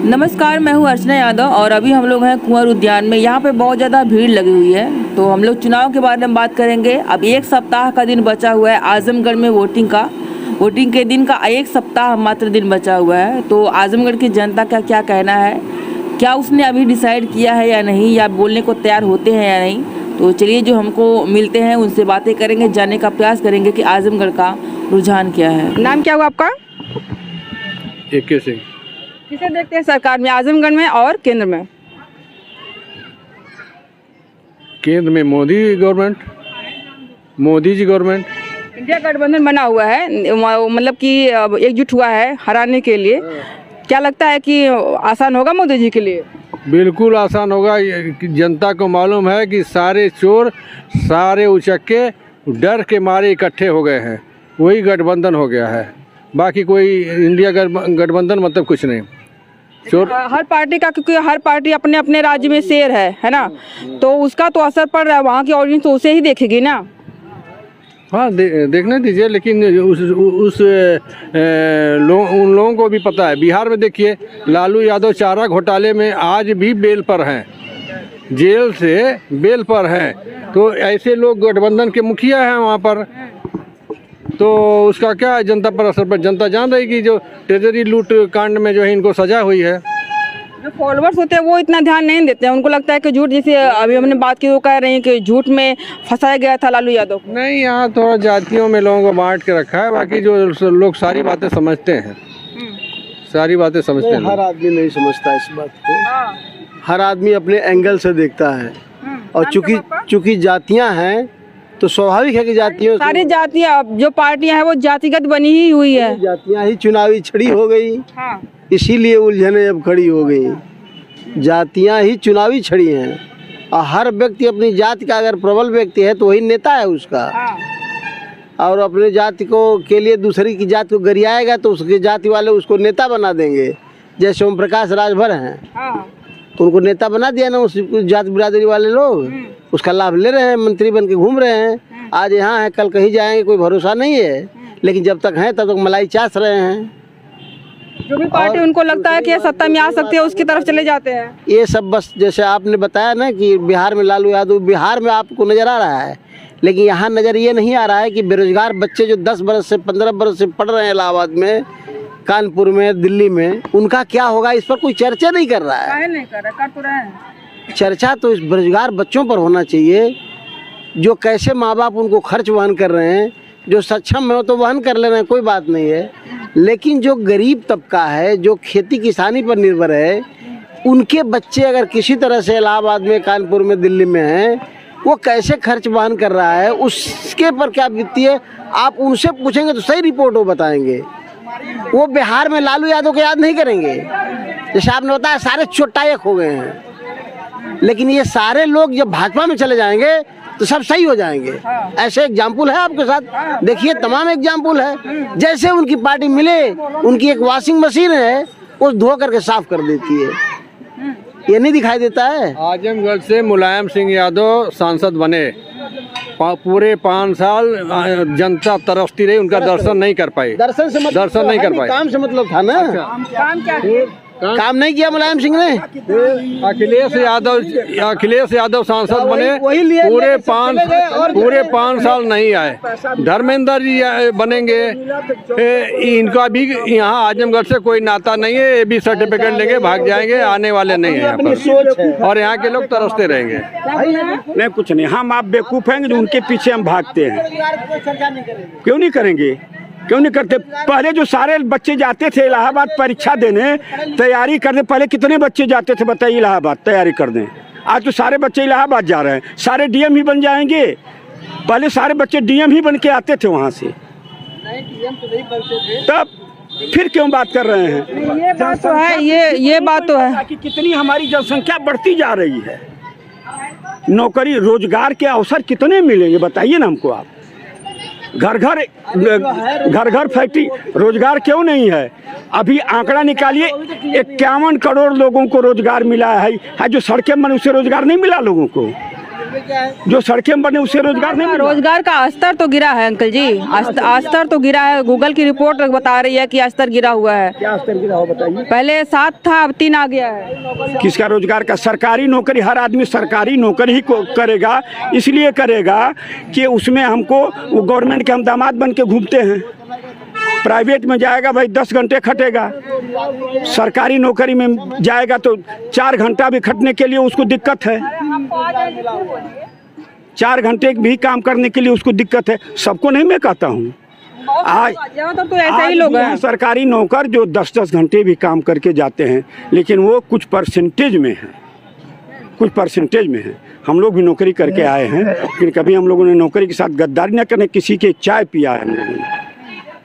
नमस्कार, मैं हूँ अर्चना यादव और अभी हम लोग हैं कुंवर उद्यान में। यहाँ पे बहुत ज़्यादा भीड़ लगी हुई है, तो हम लोग चुनाव के बारे में बात करेंगे। अब एक सप्ताह का दिन बचा हुआ है आजमगढ़ में वोटिंग के दिन का एक सप्ताह मात्र दिन बचा हुआ है। तो आजमगढ़ की जनता का क्या कहना है, क्या उसने अभी डिसाइड किया है या नहीं, या बोलने को तैयार होते हैं या नहीं। तो चलिए जो हमको मिलते हैं उनसे बातें करेंगे, जानने का प्रयास करेंगे कि आजमगढ़ का रुझान क्या है। नाम क्या हुआ आपका? AK सिंह। किसे देखते हैं सरकार में, आजमगढ़ में और केंद्र में? केंद्र में मोदी जी गवर्नमेंट। इंडिया गठबंधन बना हुआ है, मतलब कि एकजुट हुआ है हराने के लिए। क्या लगता है कि आसान होगा मोदी जी के लिए? बिल्कुल आसान होगा। जनता को मालूम है कि सारे चोर, सारे उचक्के डर के मारे इकट्ठे हो गए हैं, वही गठबंधन हो गया है। बाकी कोई इंडिया गठबंधन मतलब कुछ नहीं। चोर हर पार्टी का, क्योंकि हर पार्टी अपने अपने राज्य में शेर है ना, तो उसका तो असर पड़ रहा है। वहाँ की ऑडियंस तो उसे ही देखेगी ना। हाँ, देखने दीजिए, लेकिन उन लोगों को भी पता है। बिहार में देखिए, लालू यादव चारा घोटाले में आज भी बेल पर हैं, जेल से बेल पर हैं। तो ऐसे लोग गठबंधन के मुखिया हैं वहाँ पर, तो उसका क्या है जनता पर असर पर? जनता जान रही कि जो ट्रेजरी लूट कांड में जो है इनको सजा हुई है। जो फॉलोअर्स होते हैं वो इतना ध्यान नहीं देते हैं, उनको लगता है कि झूठ, जैसे अभी हमने बात की, वो कह रहे हैं कि झूठ में फंसाया गया था लालू यादव। नहीं, यहाँ थोड़ा जातियों में लोगों को बांट के रखा है। बाकी जो लोग सारी बातें समझते हैं, सारी बातें समझते हैं। हर आदमी नहीं समझता इस बात को। हर आदमी अपने एंगल से देखता है, और चूंकि जातियाँ हैं तो स्वाभाविक है कि जातियों सारी जातियाँ, जो पार्टियां हैं वो जातिगत बनी ही हुई है। जातियाँ ही चुनावी छड़ी हो गई। हाँ। इसीलिए उलझने अब खड़ी हो गई। जातियाँ ही चुनावी छड़ी हैं, और हर व्यक्ति अपनी जाति का अगर प्रबल व्यक्ति है तो वही नेता है उसका। हाँ। और अपने जाति को के लिए दूसरी की जाति को गरियाएगा तो उसके जाति वाले उसको नेता बना देंगे। जैसे ओम प्रकाश राजभर हैं। हाँ। तो उनको नेता बना दिया ना उस जाति बिरादरी वाले लोग, उसका लाभ ले रहे हैं, मंत्री बन के घूम रहे हैं। आज यहाँ है, कल कहीं जाएंगे, कोई भरोसा नहीं है। लेकिन जब तक हैं तब तक मलाई चास रहे हैं। जो भी पार्टी उनको लगता है कि ये सत्ता में आ सकती है, उसकी तरफ चले जाते हैं। ये सब बस जैसे आपने बताया ना कि बिहार में लालू यादव, बिहार में आपको नज़र आ रहा है, लेकिन यहाँ नज़र ये नहीं आ रहा है कि बेरोजगार बच्चे जो 10 बरस से 15 बरस से पढ़ रहे हैं इलाहाबाद में, कानपुर में, दिल्ली में, उनका क्या होगा, इस पर कोई चर्चा नहीं कर रहा है। नहीं कर रहे, कर तो रहे हैं। चर्चा तो इस बेरोजगार बच्चों पर होना चाहिए, जो कैसे माँ बाप उनको खर्च वहन कर रहे हैं। जो सक्षम है तो वहन कर ले रहे हैं, कोई बात नहीं है। लेकिन जो गरीब तबका है, जो खेती किसानी पर निर्भर है, उनके बच्चे अगर किसी तरह से इलाहाबाद में, कानपुर में, दिल्ली में हैं, वो कैसे खर्च वहन कर रहा है, उसके पर क्या बीतती है, आप उनसे पूछेंगे तो सही रिपोर्ट वो बताएंगे। वो बिहार में लालू यादव को याद नहीं करेंगे। जैसे आपने बताया सारे चोटायक हो गए हैं, लेकिन ये सारे लोग जब भाजपा में चले जाएंगे तो सब सही हो जाएंगे। ऐसे एग्जाम्पल है आपके साथ, देखिए तमाम एग्जाम्पल है। जैसे उनकी पार्टी मिले, उनकी एक वॉशिंग मशीन है, वो धो करके साफ कर देती है। ये नहीं दिखाई देता है। आजमगढ़ से मुलायम सिंह यादव सांसद बने, पूरे 5 साल जनता तरसती रही, उनका दर्शन नहीं कर पाई। दर्शन नहीं कर पाए, काम से मतलब था ना। काम क्या है? काम नहीं किया मुलायम सिंह ने। अखिलेश यादव सांसद बने, पूरे 5 साल नहीं आए। धर्मेंद्र जी बनेंगे, इनका भी यहाँ आजमगढ़ से कोई नाता नहीं है। ये भी सर्टिफिकेट लेके भाग जाएंगे, आने वाले नहीं है यहाँ पर, और यहाँ के लोग तरसते रहेंगे। नहीं, कुछ नहीं, हम आप बेवकूफ़ हैं जो उनके पीछे हम भागते हैं। क्यों नहीं करेंगे, क्यों नहीं करते? पहले जो सारे बच्चे जाते थे इलाहाबाद परीक्षा देने, तैयारी करने, पहले कितने बच्चे जाते थे बताइए इलाहाबाद तैयारी करने? आज तो सारे बच्चे इलाहाबाद जा रहे हैं, सारे DM ही बन जाएंगे। पहले सारे बच्चे DM ही बन के आते थे वहाँ से, तब फिर क्यों बात कर रहे हैं? ये बात तो है, ये बात तो है कि कितनी हमारी जनसंख्या बढ़ती जा रही है, नौकरी रोजगार के अवसर कितने मिलेंगे बताइए ना हमको आप। घर घर फैक्ट्री, रोजगार क्यों नहीं है? अभी आंकड़ा निकालिए, 51 करोड़ लोगों को रोजगार मिला है जो सड़कें बने, उससे रोजगार नहीं मिला लोगों को। जो सड़कें बने उससे रोजगार नहीं मिल रहा। रोजगार का स्तर तो गिरा है अंकल जी, स्तर तो गिरा है। गूगल की रिपोर्ट बता रही है कि स्तर गिरा हुआ है। क्या स्तर गिरा हो बताइए। पहले 7 था, अब 3 आ गया है। किसका रोजगार का? सरकारी नौकरी, हर आदमी सरकारी नौकरी ही को करेगा, इसलिए करेगा कि उसमें हमको वो गवर्नमेंट के हम दामाद बन के घूमते हैं। प्राइवेट में जाएगा भाई 10 घंटे खटेगा, सरकारी नौकरी में जाएगा तो 4 घंटा भी खटने के लिए उसको दिक्कत है, 4 घंटे भी काम करने के लिए उसको दिक्कत है। सबको नहीं मैं कहता हूँ, आज तो ऐसे ही लोग हैं सरकारी नौकर जो 10-10 घंटे भी काम करके जाते हैं, लेकिन वो कुछ परसेंटेज में है, कुछ परसेंटेज में है। हम लोग भी नौकरी करके आए हैं, लेकिन कभी हम लोगों ने नौकरी के साथ गद्दारी न करने, किसी के चाय पिया है हम लोगों ने।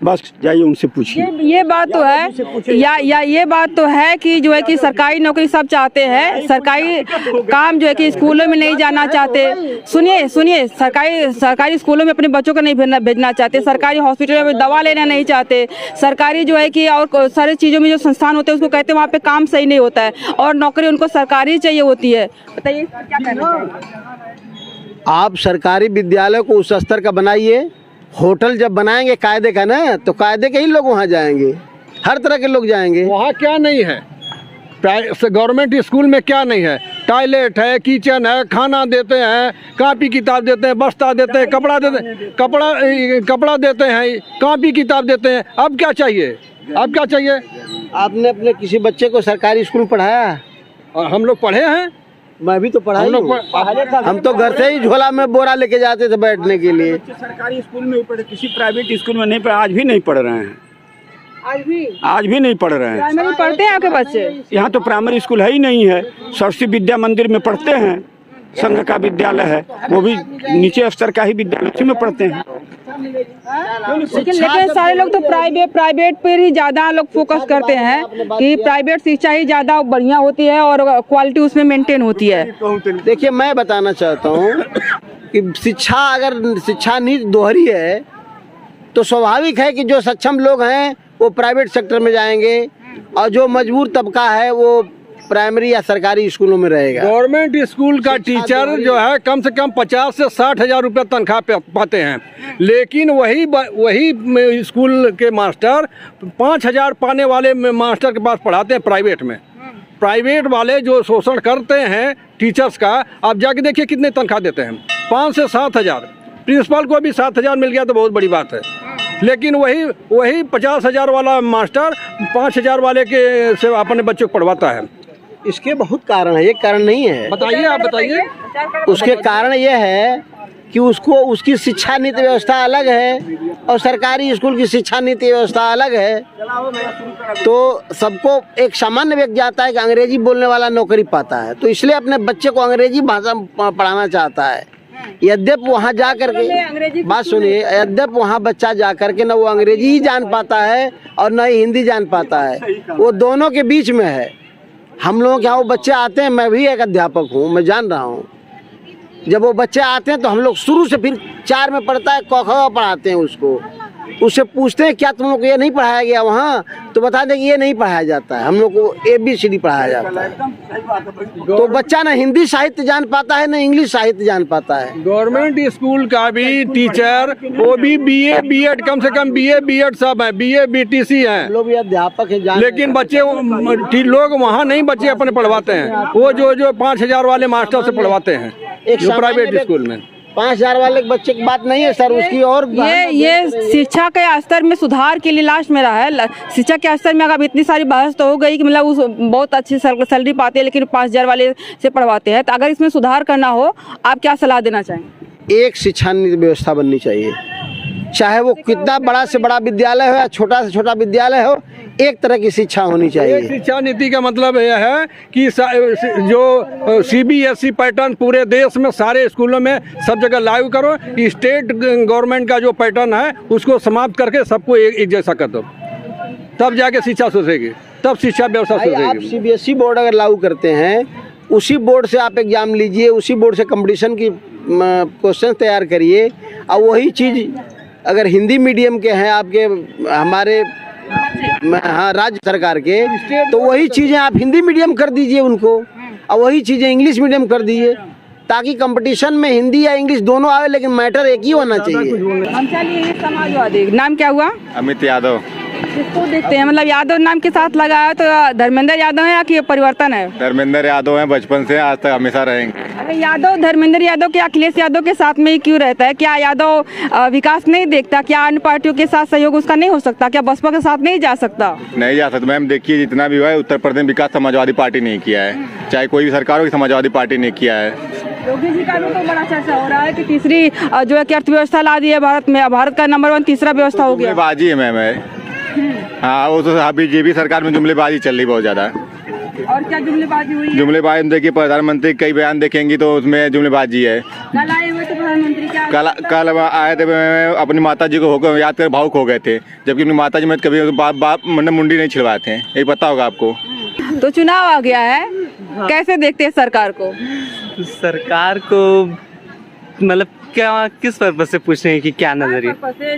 बस जाइए उनसे पूछिए। ये बात तो है या ये बात तो है कि जो है कि सरकारी नौकरी सब चाहते हैं, सरकारी काम जो है कि स्कूलों में नहीं जाना चाहते। सुनिए सरकारी स्कूलों में अपने बच्चों को नहीं भेजना चाहते, सरकारी हॉस्पिटलों में दवा लेना नहीं चाहते, सरकारी जो है कि और सारी चीज़ों में जो संस्थान होते हैं उसको कहते हैं वहाँ पे काम सही नहीं होता है और नौकरी उनको सरकारी चाहिए होती है। बताइए क्या कहना चाहिए? आप सरकारी विद्यालय को उस स्तर का बनाइए। होटल जब बनाएंगे कायदे का ना, तो कायदे के ही लोग वहाँ जाएंगे, हर तरह के लोग जाएंगे। वहाँ क्या नहीं है? गवर्नमेंट स्कूल में क्या नहीं है? टॉयलेट है, किचन है, खाना देते हैं, कापी किताब देते हैं, बस्ता देते हैं, कपड़ा देते हैं, कपड़ा देते हैं, कापी किताब देते हैं। अब क्या चाहिए? अब क्या चाहिए? आपने अपने किसी बच्चे को सरकारी स्कूल पढ़ाया? और हम लोग पढ़े हैं, मैं भी तो पढ़ा हूँ। हम तो घर से ही झोला में बोरा लेके जाते थे बैठने के लिए। सरकारी स्कूल में पढ़े, किसी प्राइवेट स्कूल में नहीं पढ़े, आज भी नहीं पढ़ रहे हैं, आज भी नहीं पढ़ रहे हैं। प्राइमरी पढ़ते हैं आपके बच्चे? यहाँ तो प्राइमरी स्कूल है ही नहीं है। सरस्वती विद्या मंदिर में पढ़ते हैं, संघ का विद्यालय है, वो भी नीचे स्तर का ही विद्यालय, उसी में पढ़ते हैं। लेकिन सारे लोग तो प्राइवेट पर ही ज़्यादा लोग फोकस करते हैं कि प्राइवेट शिक्षा ही ज़्यादा बढ़िया होती है और क्वालिटी उसमें मेंटेन होती है। देखिए, मैं बताना चाहता हूँ कि अगर शिक्षा नीति दोहरी है तो स्वाभाविक है कि जो सक्षम लोग हैं वो प्राइवेट सेक्टर में जाएंगे और जो मजबूर तबका है वो प्राइमरी या सरकारी स्कूलों में रहेगा। गवर्नमेंट स्कूल का टीचर जो है कम से कम 50 से 60 हज़ार रुपये तनख्वाह पाते हैं, लेकिन वही स्कूल के मास्टर 5,000 पाने वाले मास्टर के पास पढ़ाते हैं प्राइवेट में। प्राइवेट वाले जो शोषण करते हैं टीचर्स का, आप जाके देखिए कितने तनख्वाह देते हैं, 5 से 7 हज़ार। प्रिंसिपल को भी 7 हज़ार मिल गया तो बहुत बड़ी बात है, लेकिन वही 50 हज़ार वाला मास्टर 5 हज़ार वाले के से अपने बच्चों को पढ़वाता है। इसके बहुत कारण है, एक कारण नहीं है। बताइए, आप बताइए। उसके कारण ये है कि उसकी शिक्षा नीति व्यवस्था अलग है और सरकारी स्कूल की शिक्षा नीति व्यवस्था अलग है। तो सबको एक सामान्य व्यक्ति जाता है कि अंग्रेजी बोलने वाला नौकरी पाता है, तो इसलिए अपने बच्चे को अंग्रेजी भाषा पढ़ाना चाहता है। यद्यप वहाँ जा करके, बात सुनिए, यद्यप वहाँ बच्चा जा करके न वो अंग्रेजी ही जान पाता है और न ही हिंदी जान पाता है, वो दोनों के बीच में है। हम लोगों के यहाँ वो बच्चे आते हैं, मैं भी एक अध्यापक हूँ, मैं जान रहा हूँ। जब वो बच्चे आते हैं तो हम लोग शुरू से फिर 4 में पढ़ता है, क ख पढ़ाते हैं उससे पूछते हैं क्या तुम लोग को ये नहीं पढ़ाया गया वहाँ, तो बता दें कि ये नहीं पढ़ाया जाता है, हम लोग को ABCD पढ़ाया जाता है। तो बच्चा ना हिंदी साहित्य जान पाता है, ना इंग्लिश साहित्य जान पाता है। गवर्नमेंट स्कूल का भी टीचर वो भी BA B.Ed, कम से कम BA B.Ed सब है, BA BTC है, लोग भी अध्यापक हैं, लेकिन बच्चे लोग वहाँ नहीं बच्चे अपने पढ़वाते हैं, वो जो 5,000 वाले मास्टर से पढ़वाते हैं जो प्राइवेट स्कूल में। 5,000 वाले बच्चे की बात नहीं है सर, उसकी और ये शिक्षा के स्तर में सुधार के लिए लास्ट में रहा है। शिक्षा के स्तर में अगर इतनी सारी बहस तो हो गई कि मतलब उस बहुत अच्छी सैलरी पाते हैं लेकिन 5,000 वाले से पढ़वाते हैं, तो अगर इसमें सुधार करना हो आप क्या सलाह देना चाहेंगे? एक शिक्षा नीति व्यवस्था बननी चाहिए, चाहे वो कितना बड़ा से बड़ा विद्यालय हो या छोटा से छोटा विद्यालय हो, एक तरह की शिक्षा होनी चाहिए। शिक्षा नीति का मतलब यह है कि जो CBSE पैटर्न पूरे देश में सारे स्कूलों में सब जगह लागू करो, स्टेट गवर्नमेंट का जो पैटर्न है उसको समाप्त करके सबको एक जैसा कर दो, तब जाके शिक्षा सुधरेगी, तब शिक्षा व्यवस्था सुधरेगी। आप CBSE बोर्ड अगर लागू करते हैं, उसी बोर्ड से आप एग्जाम लीजिए, उसी बोर्ड से कंपटीशन की क्वेश्चन तैयार करिए, और वही चीज़ अगर हिंदी मीडियम के हैं आपके हमारे राज्य सरकार के, तो वही चीज़ें आप हिंदी मीडियम कर दीजिए उनको, और वही चीज़ें इंग्लिश मीडियम कर दीजिए, ताकि कंपटीशन में हिंदी या इंग्लिश दोनों आवे, लेकिन मैटर एक ही होना चाहिए। हम चलिए समाजवादी, नाम क्या हुआ? अमित यादव। किसको देखते हैं, मतलब यादव नाम के साथ लगा है तो धर्मेंद्र यादव है या कि परिवर्तन है? धर्मेंद्र यादव हैं, बचपन से आज तक हमेशा रहेंगे। अरे यादव धर्मेंद्र यादव के अखिलेश यादव के साथ में ही क्यों रहता है? क्या यादव विकास नहीं देखता? क्या अन्य पार्टियों के साथ सहयोग उसका नहीं हो सकता? क्या बसपा के साथ नहीं जा सकता? नहीं जा सकता मैम। देखिए जितना भी हुआ है उत्तर प्रदेश में विकास समाजवादी पार्टी नहीं किया है, चाहे कोई भी सरकार हो, समाजवादी पार्टी ने किया है। योगी जी का भी तो बड़ा चर्चा हो रहा है कि तीसरी जो है कि अर्थव्यवस्था ला दी है भारत में, भारत का नंबर 1 तीसरा व्यवस्था हो गया। जुमलेबाजी है मैम। हाँ वो तो बीजेपी सरकार में जुमलेबाजी चल रही बहुत ज्यादा। और क्या जुमलेबाजी हुई है? जुमलेबाजी देखिए, प्रधानमंत्री कई बयान देखेंगी तो उसमें जुमलेबाजी है। कल आए हुए थे प्रधानमंत्री, क्या कल आए थे, अपनी माता जी को होकर याद कर भावुक हो गए थे, जबकि अपनी माता जी में कभी मतलब मुंडी नहीं छिलवाए थे, ये पता होगा आपको। तो चुनाव आ गया है, कैसे देखते हैं सरकार को? सरकार को मतलब क्या, किस पर्पज से पूछ रहे हैं कि क्या नजरिया?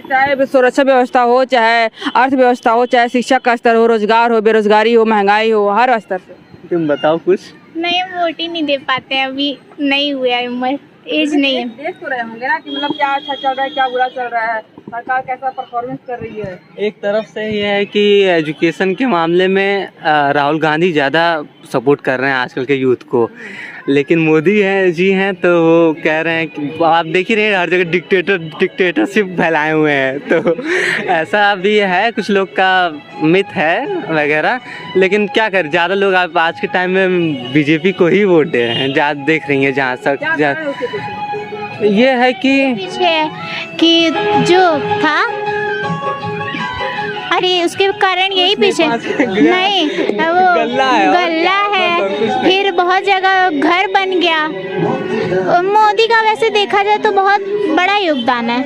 चाहे सुरक्षा व्यवस्था हो, चाहे अर्थव्यवस्था हो, चाहे शिक्षा का स्तर हो, रोजगार हो, बेरोजगारी हो, महंगाई हो, हर स्तर से। तुम बताओ कुछ। नहीं, वोट ही नहीं दे पाते हैं, अभी नहीं हुआ है, उम्र एज नहीं है। देख तो रहे होंगे ना कि मतलब क्या अच्छा चल रहा है, क्या बुरा चल रहा है, सरकार कैसा परफॉर्मेंस कर रही है। एक तरफ से ये है कि एजुकेशन के मामले में राहुल गांधी ज़्यादा सपोर्ट कर रहे हैं आजकल के यूथ को, लेकिन मोदी हैं तो वो कह रहे हैं कि आप देख ही रहे हैं हर जगह डिक्टेटरशिप फैलाए हुए हैं, तो ऐसा भी है, कुछ लोग का मिथ है वगैरह। लेकिन क्या करें, ज़्यादा लोग आप आज के टाइम में बीजेपी को ही वोट दे रहे हैं, ज़्यादा देख रही हैं जहाँ तक। ये है कि पीछे कि जो था, अरे उसके कारण यही पीछे नहीं, वो गल्ला है, फिर बहुत जगह घर बन गया। मोदी का वैसे देखा जाए तो बहुत बड़ा योगदान है,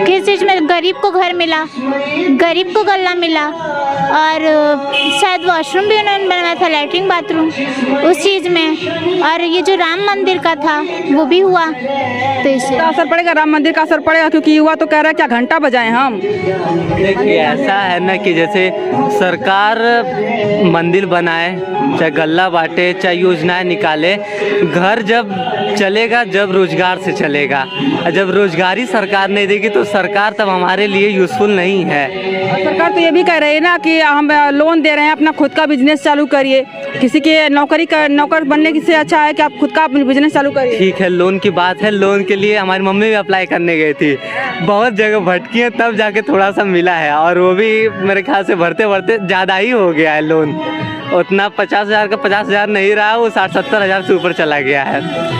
किस चीज़ में, गरीब को घर मिला, गरीब को गल्ला मिला, और शायद वॉशरूम भी उन्होंने बनाया था, लैट्रिन बाथरूम उस चीज़ में, और ये जो राम मंदिर का था वो भी हुआ। तो इससे असर पड़ेगा, राम मंदिर का असर पड़ेगा, क्योंकि युवा तो कह रहा है क्या घंटा बजाएं हम। देखिए ऐसा है ना कि जैसे सरकार मंदिर बनाए, चाहे गल्ला बांटे, चाहे योजनाएं निकाले, घर जब चलेगा जब रोजगार से चलेगा, जब रोजगार ही सरकार नहीं देगी तो सरकार तब हमारे लिए यूजफुल नहीं है। सरकार तो ये भी कह रही है ना कि हम लोन दे रहे हैं, अपना खुद का बिजनेस चालू करिए, किसी के नौकर बनने से अच्छा है कि आप खुद का बिजनेस चालू करिए। ठीक है, लोन की बात है, लोन के लिए हमारी मम्मी भी अप्लाई करने गई थी, बहुत जगह भटकी है, तब जाके थोड़ा सा मिला है, और वो भी मेरे ख्याल से भरते भरते ज़्यादा ही हो गया है लोन, उतना 50,000 का 50,000 नहीं रहा, वो 60-70 हज़ार से ऊपर चला गया है।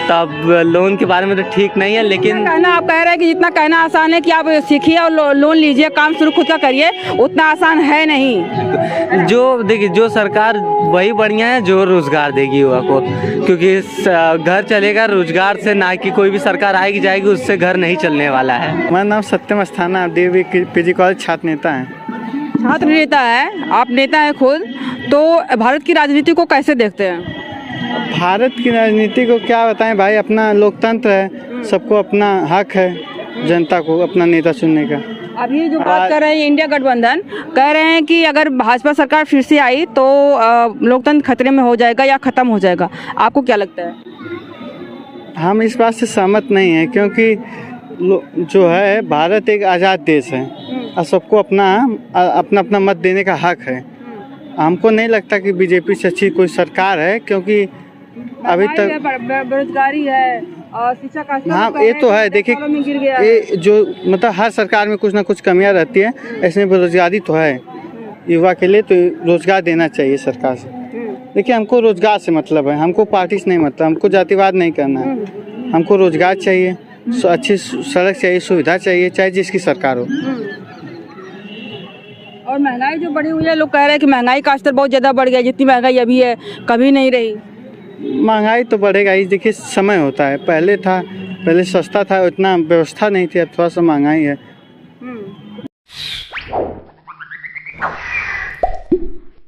तब लोन के बारे में तो ठीक नहीं है, लेकिन कहना आप कह रहे हैं कि जितना कहना आसान है कि आप सीखिए और लोन लीजिए, काम शुरू खुद का करिए, उतना आसान है नहीं। जो देखिए, जो सरकार वही बढ़िया है जो रोजगार देगी युवा को, क्योंकि घर चलेगा रोजगार से, ना कि कोई भी सरकार आएगी जाएगी उससे घर नहीं चलने वाला है। मेरा नाम सत्यम अस्थाना, देवी पीजी कॉलेज छात्र नेता है। छात्र नेता है आप, नेता है खुद, तो भारत की राजनीति को कैसे देखते हैं? भारत की राजनीति को क्या बताएं भाई, अपना लोकतंत्र है, सबको अपना हक है जनता को अपना नेता चुनने का। अभी जो बात कर रहे हैं इंडिया गठबंधन, कह रहे हैं कि अगर भाजपा सरकार फिर से आई तो लोकतंत्र खतरे में हो जाएगा या खत्म हो जाएगा, आपको क्या लगता है? हम इस बात से सहमत नहीं हैं, क्योंकि जो है भारत एक आज़ाद देश है और सबको अपना अपना मत देने का हक है। हमको नहीं लगता कि बीजेपी से अच्छी कोई सरकार है, क्योंकि अभी तक बेरोजगारी है और शिक्षा का, हाँ ये तो है। देखिए ये जो मतलब हर सरकार में कुछ ना कुछ कमियां रहती है, इसमें बेरोजगारी तो है। युवा के लिए तो रोजगार देना चाहिए सरकार से। देखिए हमको रोजगार से मतलब है, हमको पार्टी से नहीं मतलब, हमको जातिवाद नहीं करना है, हमको रोजगार चाहिए, अच्छी सड़क चाहिए, सुविधा चाहिए, चाहे जिसकी सरकार हो। और महंगाई जो बढ़ी हुई है, लोग कह रहे हैं कि महंगाई का स्तर बहुत ज़्यादा बढ़ गया, जितनी महंगाई अभी है कभी नहीं रही। महंगाई तो बढ़ेगा ही, देखिए समय होता है, पहले सस्ता था, उतना व्यवस्था नहीं थी, अब थोड़ा सा महंगाई है।